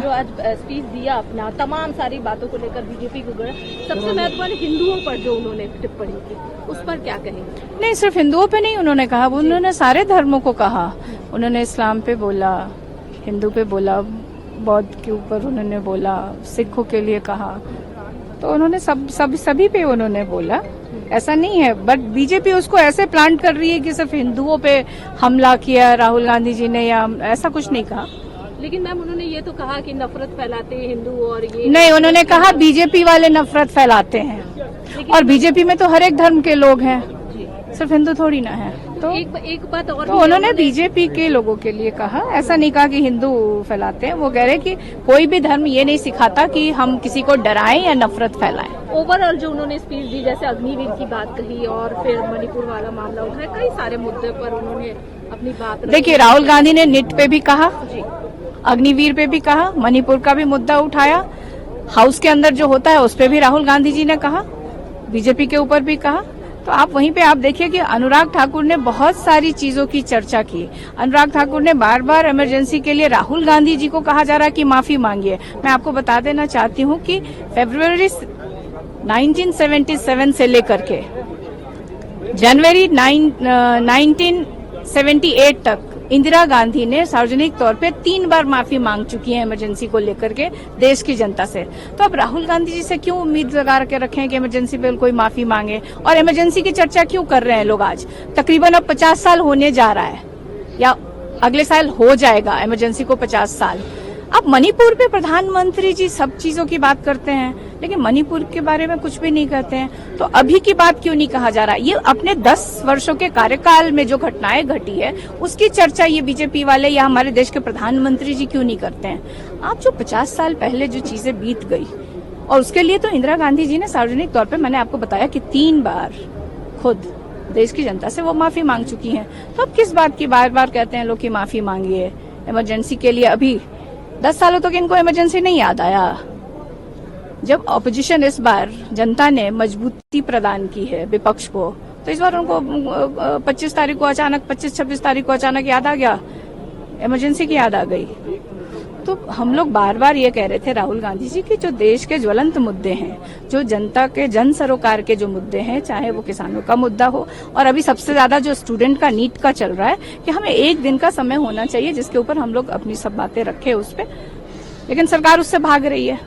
जो आज स्पीच दिया अपना तमाम सारी बातों को लेकर बीजेपी को गढ़ा, सबसे महत्वपूर्ण हिंदुओं पर जो उन्होंने टिप्पणी की उस पर क्या कहेंगे? नहीं, सिर्फ हिंदुओं पे नहीं उन्होंने कहा, उन्होंने सारे धर्मों को कहा। उन्होंने इस्लाम पे बोला, हिंदू पे बोला, बौद्ध के ऊपर उन्होंने बोला, सिखों के लिए कहा, तो उन्होंने सभी पे उन्होंने बोला। ऐसा नहीं है, बट बीजेपी उसको ऐसे प्लांट कर रही है कि सिर्फ हिंदुओं पे हमला किया राहुल गांधी जी ने, या ऐसा कुछ नहीं कहा। लेकिन मैम उन्होंने ये तो कहा कि नफरत फैलाते हैं हिंदू, और ये नहीं, उन्होंने कहा बीजेपी वाले नफरत फैलाते हैं, और बीजेपी में तो हर एक धर्म के लोग हैं, सिर्फ हिंदू थोड़ी ना है। तो एक बात और तो उन्होंने बीजेपी के लोगों के लिए कहा, ऐसा नहीं कहा कि हिंदू फैलाते हैं। वो कह रहे कि कोई भी धर्म ये नहीं सिखाता कि हम किसी को डराएं या नफरत फैलाएं। ओवरऑल जो उन्होंने स्पीच दी, जैसे अग्निवीर की बात कही और फिर मणिपुर वाला मामला उठाया, कई सारे मुद्दे पर उन्होंने अपनी बात रखी। देखिए, राहुल गांधी ने निट पे भी कहा, अग्निवीर पे भी कहा, मणिपुर का भी मुद्दा उठाया, हाउस के अंदर जो होता है उस पे भी राहुल गांधी जी ने कहा, बीजेपी के ऊपर भी कहा। तो आप वहीं पे आप देखिए कि अनुराग ठाकुर ने बहुत सारी चीजों की चर्चा की। अनुराग ठाकुर ने बार बार इमरजेंसी के लिए राहुल गांधी जी को कहा जा रहा है कि माफी मांगिए। मैं आपको बता देना चाहती हूँ कि फरवरी 1977 से लेकर के जनवरी 1978 तक इंदिरा गांधी ने सार्वजनिक तौर पे 3 बार माफी मांग चुकी है इमरजेंसी को लेकर के देश की जनता से। तो अब राहुल गांधी जी से क्यों उम्मीद लगा के रखें कि इमरजेंसी पे कोई माफी मांगे, और इमरजेंसी की चर्चा क्यों कर रहे हैं लोग आज? तकरीबन अब 50 साल होने जा रहा है, या अगले साल हो जाएगा इमरजेंसी को 50 साल। अब मणिपुर पे प्रधानमंत्री जी सब चीजों की बात करते हैं, लेकिन मणिपुर के बारे में कुछ भी नहीं कहते हैं। तो अभी की बात क्यों नहीं कहा जा रहा? ये अपने 10 वर्षों के कार्यकाल में जो घटनाएं घटी है उसकी चर्चा ये बीजेपी वाले या हमारे देश के प्रधानमंत्री जी क्यों नहीं करते हैं? आप जो 50 साल पहले जो चीजें बीत गई, और उसके लिए तो इंदिरा गांधी जी ने सार्वजनिक तौर पर, मैंने आपको बताया कि 3 बार खुद देश की जनता से वो माफी मांग चुकी हैं। तो अब किस बात की बार बार कहते हैं लोग कि माफी मांगिए इमरजेंसी के लिए? अभी 10 सालों तक इनको इमरजेंसी नहीं याद आया। जब ऑपोजिशन इस बार जनता ने मजबूती प्रदान की है विपक्ष को, तो इस बार उनको 25 तारीख को अचानक, 25-26 तारीख को अचानक याद आ गया, इमरजेंसी की याद आ गई। तो हम लोग बार बार ये कह रहे थे राहुल गांधी जी की जो देश के ज्वलंत मुद्दे हैं, जो जनता के जन सरोकार के जो मुद्दे हैं, चाहे वो किसानों का मुद्दा हो, और अभी सबसे ज्यादा जो स्टूडेंट का नीट का चल रहा है, कि हमें 1 दिन का समय होना चाहिए जिसके ऊपर हम लोग अपनी सब बातें रखें उस पर, लेकिन सरकार उससे भाग रही है।